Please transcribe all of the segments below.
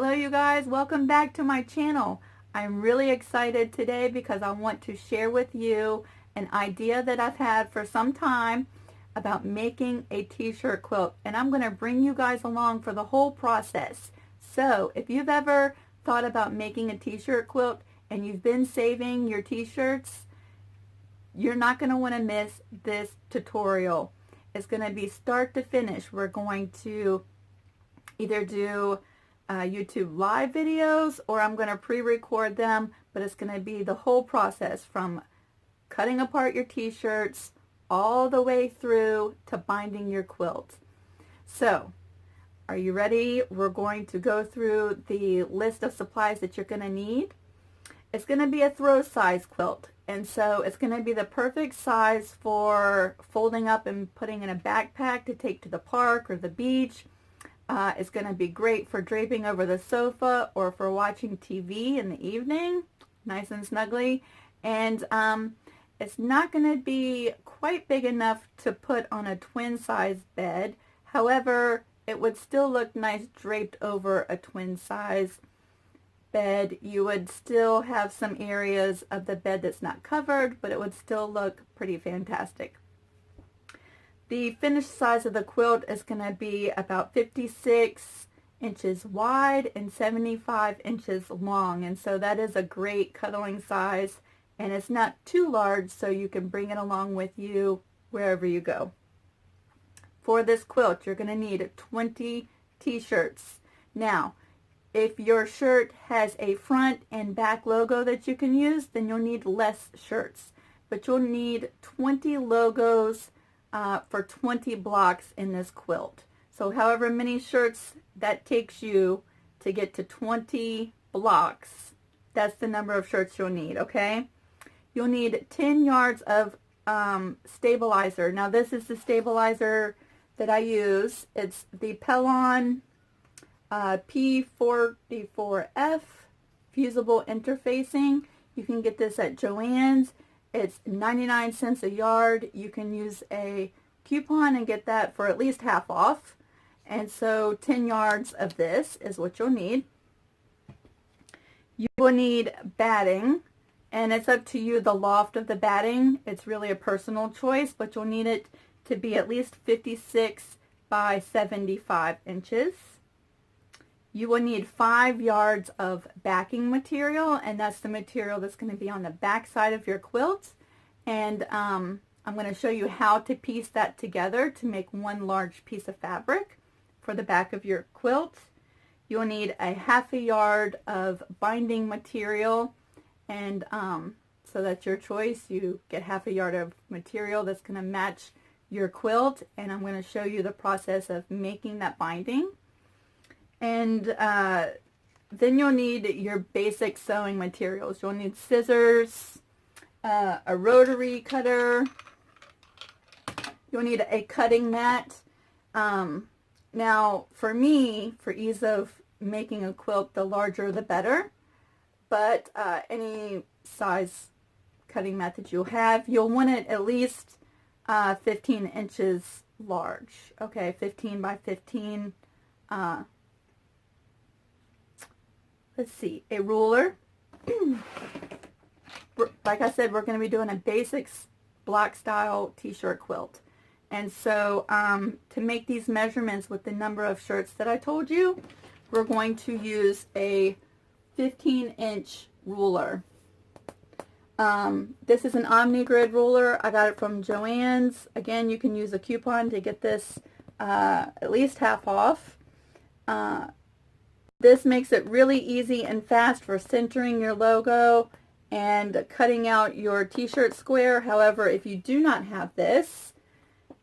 Hello you guys, welcome back to my channel. I'm really excited today because I want to share with you an idea that I've had for some time about making a t-shirt quilt, and I'm going to bring you guys along for the whole process. So if you've ever thought about making a t-shirt quilt and you've been saving your t-shirts, you're not going to want to miss this tutorial. It's going to be start to finish. We're going to either do YouTube live videos, or I'm going to pre-record them, but it's going to be the whole process from cutting apart your t-shirts all the way through to binding your quilt. So, are you ready? We're going to go through the list of supplies that you're going to need. It's going to be a throw size quilt, and so it's going to be the perfect size for folding up and putting in a backpack to take to the park or the beach. It's going to be great for draping over the sofa or for watching TV in the evening, nice and snugly. And it's not going to be quite big enough to put on a twin size bed. However, it would still look nice draped over a twin size bed. You would still have some areas of the bed that's not covered, but it would still look pretty fantastic. The finished size of the quilt is going to be about 56 inches wide and 75 inches long, and so that is a great cuddling size, and it's not too large, so you can bring it along with you wherever you go. For this quilt, you're going to need 20 t-shirts. Now, if your shirt has a front and back logo that you can use, then you'll need less shirts, but you'll need 20 logos for 20 blocks in this quilt. So however many shirts that takes you to get to 20 blocks, that's the number of shirts you'll need, okay? You'll need 10 yards of stabilizer. Now this is the stabilizer that I use. It's the Pellon P44 fusible interfacing. You can get this at Joann's. It's 99 cents a yard. You can use a coupon and get that for at least half off. And so 10 yards of this is what you'll need. You will need batting, and it's up to you the loft of the batting. It's really a personal choice, but you'll need it to be at least 56 by 75 inches. You will need 5 yards of backing material, and that's the material that's going to be on the back side of your quilt. And I'm going to show you how to piece that together to make one large piece of fabric for the back of your quilt. You'll need a half a yard of binding material, and so that's your choice. You get half a yard of material that's going to match your quilt, and I'm going to show you the process of making that binding. And then you'll need your basic sewing materials. You'll need scissors, a rotary cutter. You'll need a cutting mat. Now, for me, for ease of making a quilt, the larger the better. But any size cutting mat that you'll have, you'll want it at least 15 inches large. Okay, 15 by 15. Let's see, a ruler. Like I said, we're going to be doing a basics block style t-shirt quilt. And so to make these measurements with the number of shirts that I told you, we're going to use a 15-inch ruler. This is an Omnigrid ruler. I got it from Joann's. Again, you can use a coupon to get this at least half off. This makes it really easy and fast for centering your logo and cutting out your t-shirt square. However, if you do not have this,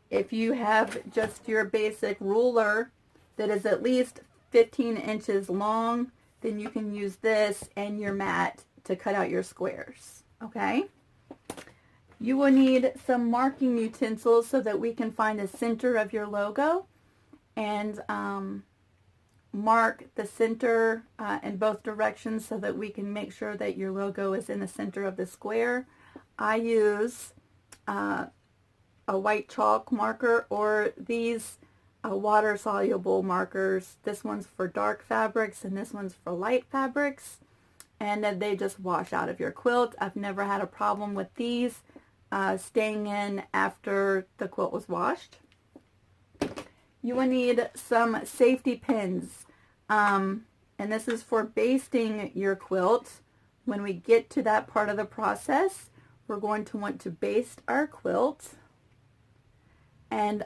if you have just your basic ruler that is at least 15 inches long, then you can use this and your mat to cut out your squares. Okay? You will need some marking utensils so that we can find the center of your logo and mark the center in both directions so that we can make sure that your logo is in the center of the square. I use a white chalk marker, or these water-soluble markers. This one's for dark fabrics and this one's for light fabrics. And then they just wash out of your quilt. I've never had a problem with these staying in after the quilt was washed. You will need some safety pins. And this is for basting your quilt. When we get to that part of the process, we're going to want to baste our quilt. And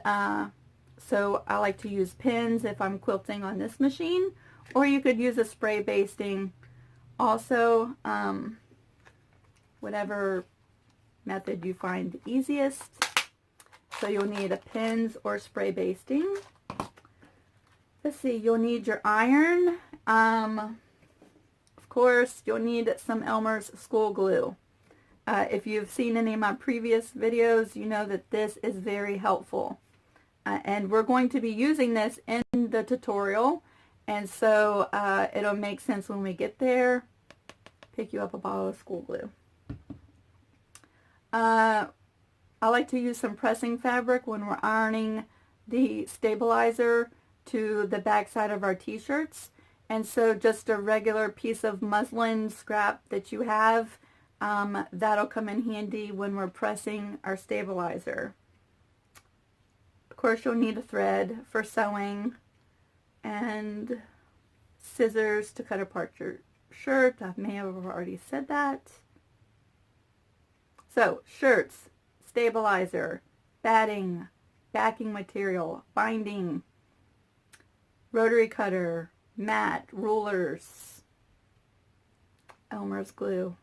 so I like to use pins if I'm quilting on this machine, or you could use a spray basting also, whatever method you find easiest. So you'll need a pins or spray basting. Let's see, you'll need your iron. Of course, you'll need some Elmer's school glue. If you've seen any of my previous videos, you know that this is very helpful. And we're going to be using this in the tutorial, and so it'll make sense when we get there. Pick you up a bottle of school glue. I like to use some pressing fabric when we're ironing the stabilizer to the back side of our t-shirts. And so just a regular piece of muslin scrap that you have, that'll come in handy when we're pressing our stabilizer. Of course, you'll need a thread for sewing and scissors to cut apart your shirt. I may have already said that. So, shirts, stabilizer, batting, backing material, binding, rotary cutter, mat, rulers, Elmer's glue,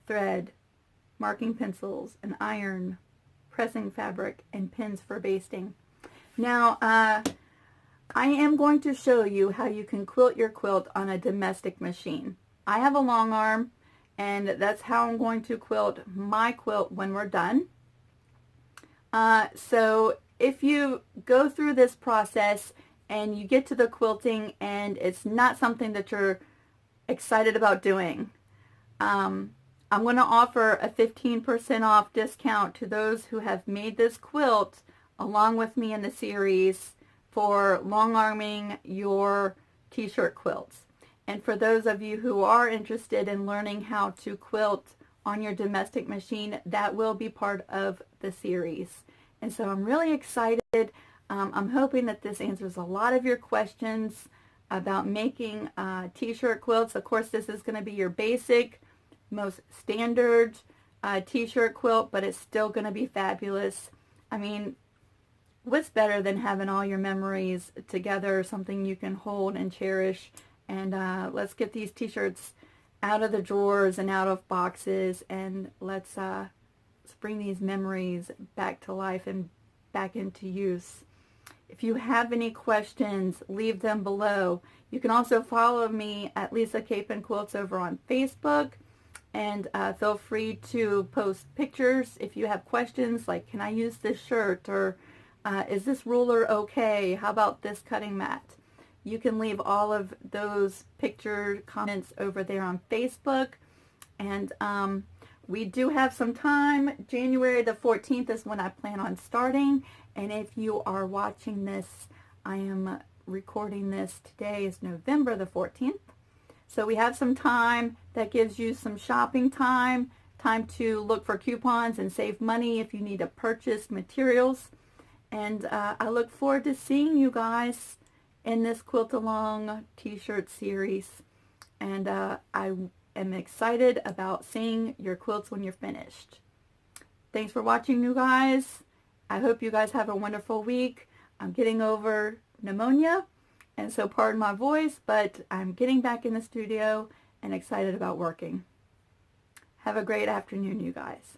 thread, marking pencils, an iron, pressing fabric, and pins for basting. Now, I am going to show you how you can quilt your quilt on a domestic machine. I have a long arm, and that's how I'm going to quilt my quilt when we're done. So if you go through this process and you get to the quilting and it's not something that you're excited about doing, I'm going to offer a 15% off discount to those who have made this quilt along with me in the series for long arming your t-shirt quilts. And for those of you who are interested in learning how to quilt on your domestic machine, that will be part of the series. And so I'm really excited. I'm hoping that this answers a lot of your questions about making t-shirt quilts. Of course, this is going to be your basic, most standard t-shirt quilt, but it's still going to be fabulous. I mean, what's better than having all your memories together, something you can hold and cherish? And let's get these t-shirts out of the drawers and out of boxes, and let's bring these memories back to life and back into use. If you have any questions, leave them below. You can also follow me at Lisa Capen Quilts over on Facebook, and feel free to post pictures if you have questions like, can I use this shirt, or is this ruler okay? How about this cutting mat? You can leave all of those picture comments over there on Facebook. And we do have some time. January the 14th is when I plan on starting. And if you are watching this, I am recording this today is November the 14th. So we have some time. That gives you some shopping time, time to look for coupons and save money if you need to purchase materials. And I look forward to seeing you guys in this Quilt Along t-shirt series. And I am excited about seeing your quilts when you're finished. Thanks for watching, you guys. I hope you guys have a wonderful week. I'm getting over pneumonia, and so pardon my voice, but I'm getting back in the studio and excited about working. Have a great afternoon, you guys.